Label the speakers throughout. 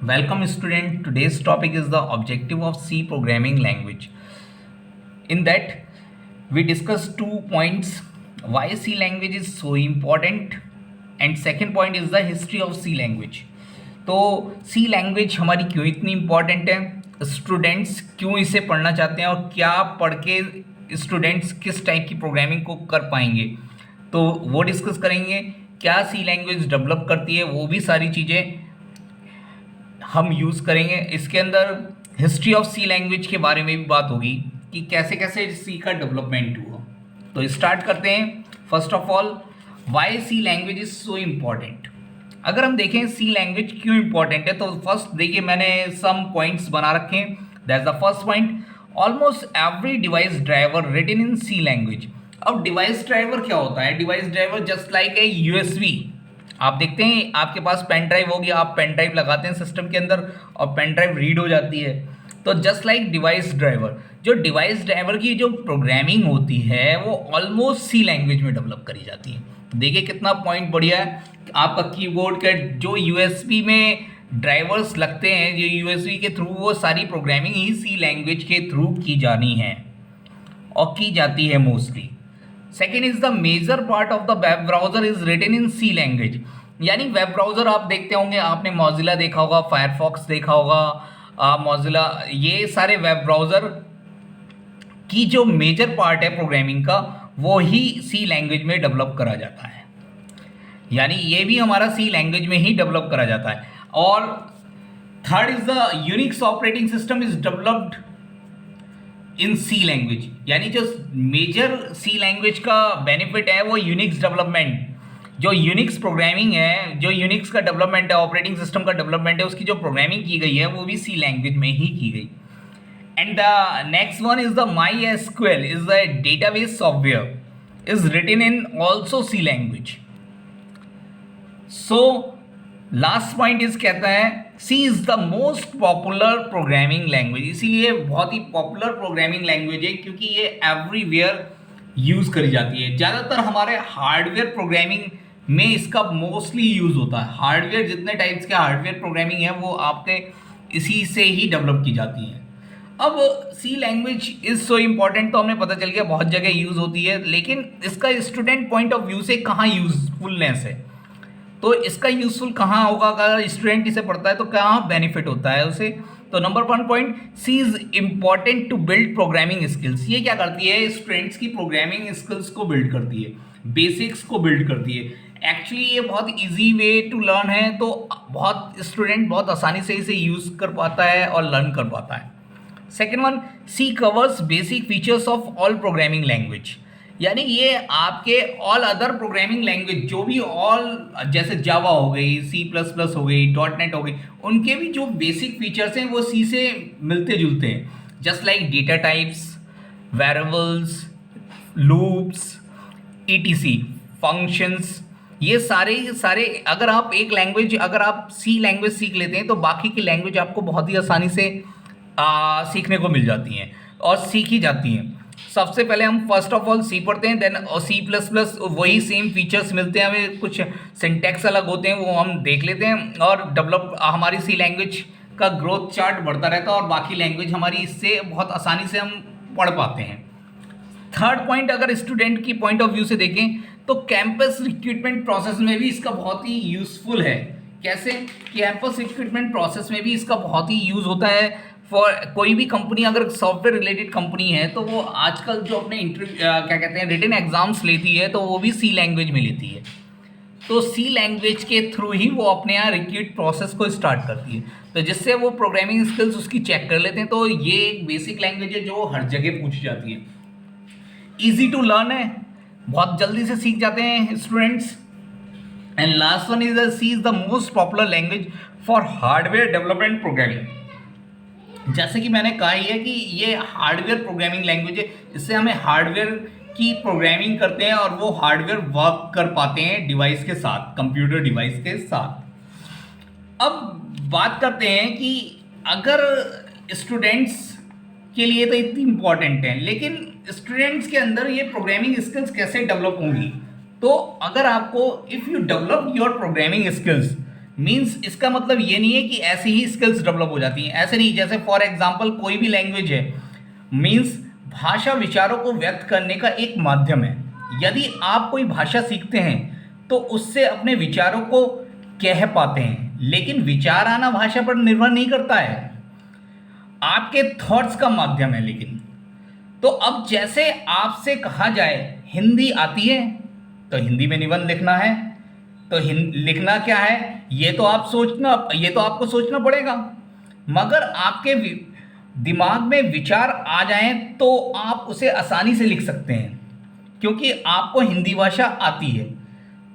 Speaker 1: Welcome student. Today's topic is the objective of C programming language. In that we discuss 2 points: why C language is so important, and second point is the history of C language. तो C language हमारी क्यों इतनी important है, students क्यों इसे पढ़ना चाहते हैं और क्या पढ़ के स्टूडेंट्स किस टाइप की प्रोग्रामिंग को कर पाएंगे, तो वो डिस्कस करेंगे। क्या सी लैंग्वेज डेवलप करती है, वो भी सारी चीज़ें हम यूज़ करेंगे। इसके अंदर हिस्ट्री ऑफ सी लैंग्वेज के बारे में भी बात होगी कि कैसे कैसे सी का डेवलपमेंट हुआ। तो स्टार्ट करते हैं। First of all, why C language is so important. अगर हम देखें सी लैंग्वेज क्यों इम्पॉर्टेंट है, तो फर्स्ट देखिए मैंने सम पॉइंट्स बना रखे हैं। That's the first point, almost every device driver written in C language. अब डिवाइस ड्राइवर क्या होता है? Device driver just like a USB. आप देखते हैं आपके पास पेन ड्राइव होगी, आप पेन ड्राइव लगाते हैं सिस्टम के अंदर और पेन ड्राइव रीड हो जाती है। तो जस्ट लाइक डिवाइस ड्राइवर, जो डिवाइस ड्राइवर की जो प्रोग्रामिंग होती है वो ऑलमोस्ट सी लैंग्वेज में डेवलप करी जाती है। देखिए कितना पॉइंट बढ़िया है। आपका कीबोर्ड का जो यूएसबी में ड्राइवर्स लगते हैं, जो यूएसबी के थ्रू, वो सारी प्रोग्रामिंग ही सी लैंग्वेज के थ्रू की जानी है और की जाती है mostly. Second is the major part of the web browser is written in C language. यानी वेब ब्राउजर आप देखते होंगे, आपने मॉजिला देखा होगा, फायरफॉक्स देखा होगा, मॉजिला, ये सारे वेब ब्राउजर की जो मेजर पार्ट है प्रोग्रामिंग का, वो ही सी लैंग्वेज में डेवलप करा जाता है। यानी ये भी हमारा सी लैंग्वेज में ही डेवलप करा जाता है। और third is the Unix operating system is developed in C language. यानी जो मेजर सी लैंग्वेज का बेनिफिट है वो यूनिक्स डेवलपमेंट, जो यूनिक्स प्रोग्रामिंग है, जो यूनिक्स का डेवलपमेंट है, ऑपरेटिंग सिस्टम का डेवलपमेंट है, उसकी जो प्रोग्रामिंग की गई है वो भी सी लैंग्वेज में ही की गई। And the next one is the MySQL is the database software is written in also C language. So last point is कहता है C is the most popular programming language. इसीलिए बहुत ही पॉपुलर प्रोग्रामिंग लैंग्वेज है क्योंकि ये everywhere use करी जाती है। ज़्यादातर हमारे हार्डवेयर प्रोग्रामिंग में इसका मोस्टली यूज़ होता है। हार्डवेयर, जितने टाइप्स के हार्डवेयर प्रोग्रामिंग है वो आपके इसी से ही डेवलप की जाती हैं। अब सी लैंग्वेज इज़ सो इम्पॉर्टेंट, तो हमें पता चल गया बहुत जगह यूज़ होती है, लेकिन इसका स्टूडेंट पॉइंट ऑफ व्यू से कहाँ यूज़फुलनेस है, तो इसका यूजफुल कहाँ होगा? अगर स्टूडेंट इसे पढ़ता है तो कहाँ बेनिफिट होता है उसे? तो number 1 point, C is important to build programming skills. ये क्या करती है? स्टूडेंट्स की प्रोग्रामिंग स्किल्स को बिल्ड करती है, बेसिक्स को बिल्ड करती है। एक्चुअली ये बहुत इजी वे टू लर्न है, तो बहुत स्टूडेंट बहुत आसानी से इसे यूज़ कर पाता है और लर्न कर पाता है। Second one, C covers basic features of all programming language. यानी ये आपके ऑल अदर प्रोग्रामिंग लैंग्वेज, जो भी ऑल, जैसे जावा हो गई, सी प्लस प्लस हो गई, डॉट नेट हो गई, उनके भी जो बेसिक फीचर्स हैं वो सी से मिलते जुलते हैं। Just like data types, variables, loops, etc, functions, ये सारे अगर आप एक लैंग्वेज, अगर आप सी लैंग्वेज सीख लेते हैं तो बाकी की लैंग्वेज आपको बहुत ही आसानी से सीखने को मिल जाती हैं और सीखी जाती हैं। सबसे पहले हम फर्स्ट ऑफ ऑल सी पढ़ते हैं, देन सी प्लस प्लस, वही सेम फीचर्स मिलते हैं हमें, कुछ सिंटैक्स अलग होते हैं, वो हम देख लेते हैं और डेवलप, हमारी सी लैंग्वेज का ग्रोथ चार्ट बढ़ता रहता है और बाकी लैंग्वेज हमारी इससे बहुत आसानी से हम पढ़ पाते हैं। थर्ड पॉइंट, अगर स्टूडेंट की पॉइंट ऑफ व्यू से देखें तो कैंपस रिक्रूटमेंट प्रोसेस में भी इसका बहुत ही यूजफुल है। कैसे? कैंपस रिक्रूटमेंट प्रोसेस में भी इसका बहुत ही यूज़ होता है। फॉर कोई भी कंपनी, अगर सॉफ्टवेयर रिलेटेड कंपनी है तो वो आजकल जो अपने क्या कहते हैं, रिटन एग्जाम्स लेती है तो वो भी सी लैंग्वेज में लेती है। तो सी लैंग्वेज के थ्रू ही वो अपने यहाँ रिक्रूट प्रोसेस को स्टार्ट करती है, तो जिससे वो प्रोग्रामिंग स्किल्स उसकी चेक कर लेते हैं। तो ये एक बेसिक लैंग्वेज है जो हर जगह पूछी जाती है, ईजी टू लर्न है, बहुत जल्दी से सीख जाते हैं students. And last one is C is the most popular language for hardware development programming. जैसे कि मैंने कहा ही है कि ये हार्डवेयर प्रोग्रामिंग लैंग्वेज है, इससे हमें हार्डवेयर की प्रोग्रामिंग करते हैं और वो हार्डवेयर वर्क कर पाते हैं डिवाइस के साथ, कंप्यूटर डिवाइस के साथ। अब बात करते हैं कि अगर स्टूडेंट्स के लिए तो इतनी इम्पॉर्टेंट है, लेकिन स्टूडेंट्स के अंदर ये प्रोग्रामिंग स्किल्स कैसे डेवलप होंगी? तो अगर आपको, if you develop your programming skills, means इसका मतलब ये नहीं है कि ऐसे ही स्किल्स डेवलप हो जाती हैं, ऐसे नहीं। जैसे फॉर एग्जांपल कोई भी लैंग्वेज है, मीन्स भाषा विचारों को व्यक्त करने का एक माध्यम है। यदि आप कोई भाषा सीखते हैं तो उससे अपने विचारों को कह पाते हैं, लेकिन विचार आना भाषा पर निर्भर नहीं करता है, आपके थॉट्स का माध्यम है। लेकिन तो अब जैसे आपसे कहा जाए हिंदी आती है, तो हिंदी में निबंध लिखना है, तो लिखना क्या है, ये तो आपको सोचना पड़ेगा। मगर आपके दिमाग में विचार आ जाएं तो आप उसे आसानी से लिख सकते हैं, क्योंकि आपको हिंदी भाषा आती है।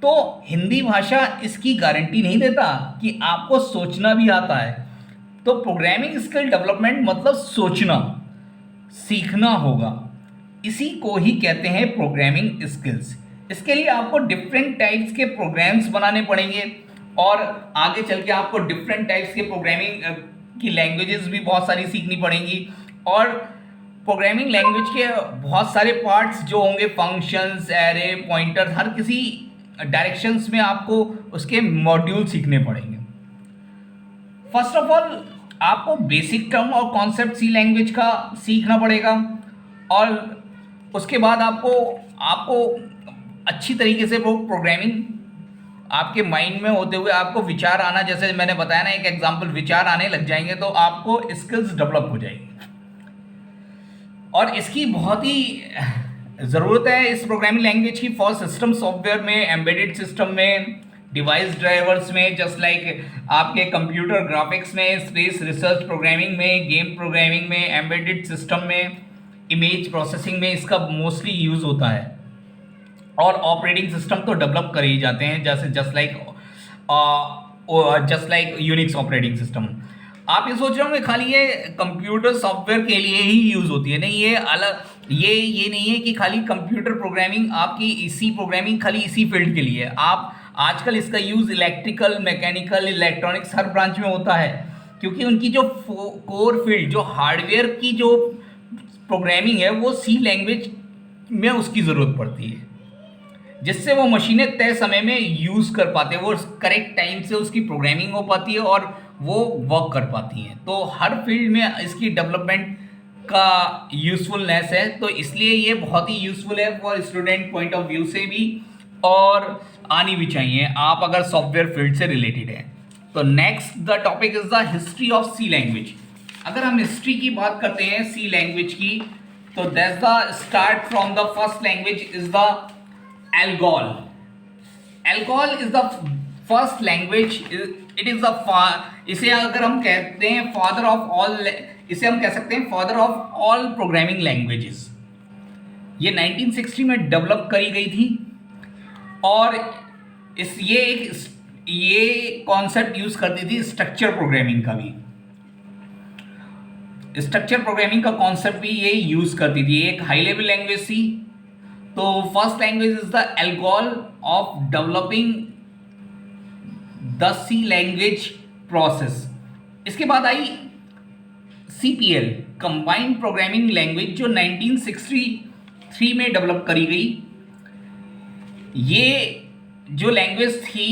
Speaker 1: तो हिंदी भाषा इसकी गारंटी नहीं देता कि आपको सोचना भी आता है। तो प्रोग्रामिंग स्किल डेवलपमेंट मतलब सोचना सीखना होगा, इसी को ही कहते हैं प्रोग्रामिंग स्किल्स। इसके लिए आपको डिफरेंट टाइप्स के प्रोग्राम्स बनाने पड़ेंगे, और आगे चल के आपको डिफरेंट टाइप्स के प्रोग्रामिंग की लैंग्वेजेस भी बहुत सारी सीखनी पड़ेंगी। और प्रोग्रामिंग लैंग्वेज के बहुत सारे पार्ट्स जो होंगे, फंक्शंस, एरे, पॉइंटर, हर किसी डायरेक्शंस में आपको उसके मॉड्यूल सीखने पड़ेंगे। फर्स्ट ऑफ ऑल आपको बेसिक टर्म और कॉन्सेप्ट सी लैंग्वेज का सीखना पड़ेगा, और उसके बाद आपको अच्छी तरीके से वो प्रोग्रामिंग आपके माइंड में होते हुए आपको विचार आना, जैसे मैंने बताया ना एक एग्जांपल, विचार आने लग जाएंगे तो आपको स्किल्स डेवलप हो जाएंगी। और इसकी बहुत ही ज़रूरत है इस प्रोग्रामिंग लैंग्वेज की फॉर सिस्टम सॉफ्टवेयर में, एम्बेडेड सिस्टम में, डिवाइस ड्राइवर्स में, जस्ट लाइक आपके कंप्यूटर ग्राफिक्स में, स्पेस रिसर्च प्रोग्रामिंग में, गेम प्रोग्रामिंग में, एम्बेडेड सिस्टम में, इमेज प्रोसेसिंग में इसका मोस्टली यूज़ होता है। और ऑपरेटिंग सिस्टम तो डेवलप कर ही जाते हैं, जैसे just like Unix operating system. आप ये सोच रहे होंगे खाली ये कंप्यूटर सॉफ्टवेयर के लिए ही यूज़ होती है, नहीं, ये अलग, ये नहीं है कि खाली कंप्यूटर प्रोग्रामिंग आपकी इसी प्रोग्रामिंग खाली इसी फील्ड के लिए। आप आजकल इसका यूज़ इलेक्ट्रिकल, मैकेनिकल, इलेक्ट्रॉनिक्स हर ब्रांच में होता है, क्योंकि उनकी जो कोर फील्ड, जो हार्डवेयर की जो प्रोग्रामिंग है, वो सी लैंग्वेज में उसकी ज़रूरत पड़ती है, जिससे वो मशीनें तय समय में यूज़ कर पाते हैं, वो करेक्ट टाइम से उसकी प्रोग्रामिंग हो पाती है और वो वर्क कर पाती हैं। तो हर फील्ड में इसकी डेवलपमेंट का यूज़फुलनेस है, तो इसलिए ये बहुत ही यूज़फुल है for student point of view से भी, और आनी भी चाहिए आप अगर सॉफ्टवेयर फील्ड से रिलेटेड है। तो next the topic is the history of C language. अगर हम हिस्ट्री की बात करते हैं सी लैंग्वेज की, तो that's the start from the first language is the ALGOL. ALGOL is the first language, it is the, इसे अगर हम कहते हैं फादर ऑफ ऑल, इसे हम कह सकते हैं father of all programming languages. ये 1960 में डेवलप करी गई थी, और ये कॉन्सेप्ट यूज करती थी स्ट्रक्चर प्रोग्रामिंग का भी, स्ट्रक्चर प्रोग्रामिंग का कॉन्सेप्ट भी ये यूज करती थी। एक हाई लेवल लैंग्वेज थी। तो first language is the ALGOL of developing the C language process. इसके बाद आई CPL, कंबाइंड प्रोग्रामिंग लैंग्वेज, जो 1963 में डेवलप करी गई। ये जो लैंग्वेज थी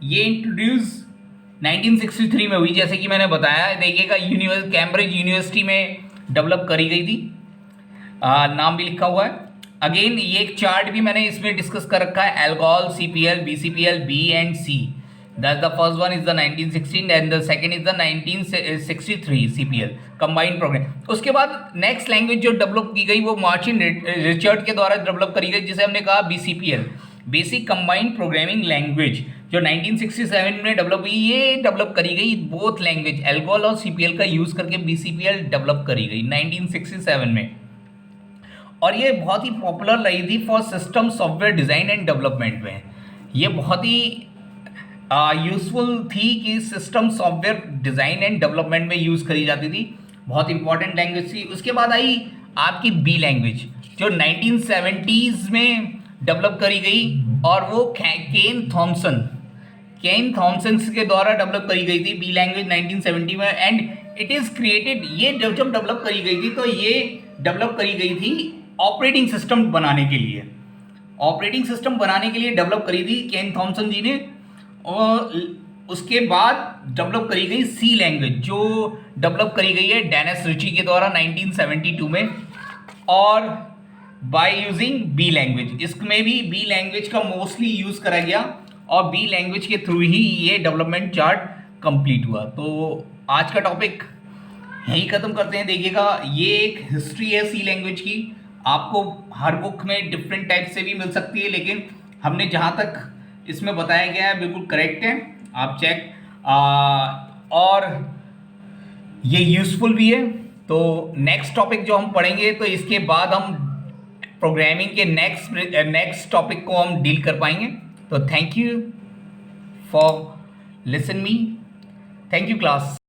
Speaker 1: ये इंट्रोड्यूस 1963 में हुई, जैसे कि मैंने बताया, देखिएगा कैम्ब्रिज यूनिवर्सिटी में डेवलप करी गई थी, नाम भी लिखा हुआ है। अगेन ये एक चार्ट भी मैंने इसमें डिस्कस कर रखा है, ALGOL, CPL, BCPL, B and C। That's the first one is the 1916 and the second is the 1963 CPL, combined program. उसके बाद नेक्स्ट लैंग्वेज जो डेवलप की गई वो मार्टिन रिचर्ड के द्वारा डेवलप करी गई, जिसे हमने कहा BCPL, basic combined programming language, जो 1967 में डेवलप हुई। ये डेवलप करी गई बोथ लैंग्वेज, एल्गोल और CPL का यूज़ करके BCPL डेवलप करी गई 1967 में। और ये बहुत ही पॉपुलर रही थी for system software design and development में। ये बहुत ही यूज़फुल थी कि system software design and development में यूज़ करी जाती थी, बहुत इंपॉर्टेंट लैंग्वेज थी। उसके बाद आई आपकी B लैंग्वेज, जो 1970s में डेवलप करी गई, और वो केन थॉमसन के द्वारा डेवलप करी गई थी B लैंग्वेज 1970 में। एंड इट इज़ क्रिएटेड, ये जब डेवलप करी गई थी तो ये डेवलप करी गई थी ऑपरेटिंग सिस्टम बनाने के लिए। ऑपरेटिंग सिस्टम बनाने के लिए डेवलप करी थी केन थॉमसन जी ने। और उसके बाद डेवलप करी गई सी लैंग्वेज, जो डेवलप करी गई है डेनिस रिची के द्वारा 1972 में, और बाय यूजिंग बी लैंग्वेज। इसमें भी बी लैंग्वेज का मोस्टली यूज करा गया और बी लैंग्वेज के थ्रू ही ये डेवलपमेंट चार्ट कंप्लीट हुआ। तो आज का टॉपिक यही खत्म करते हैं। देखिएगा, ये एक हिस्ट्री है सी लैंग्वेज की। आपको हर बुक में डिफरेंट टाइप से भी मिल सकती है, लेकिन हमने जहाँ तक इसमें बताया गया है बिल्कुल करेक्ट है। आप चेक और ये यूजफुल भी है। तो नेक्स्ट टॉपिक जो हम पढ़ेंगे, तो इसके बाद हम प्रोग्रामिंग के नेक्स्ट टॉपिक को हम डील कर पाएंगे। तो thank you for listen me. Thank you class.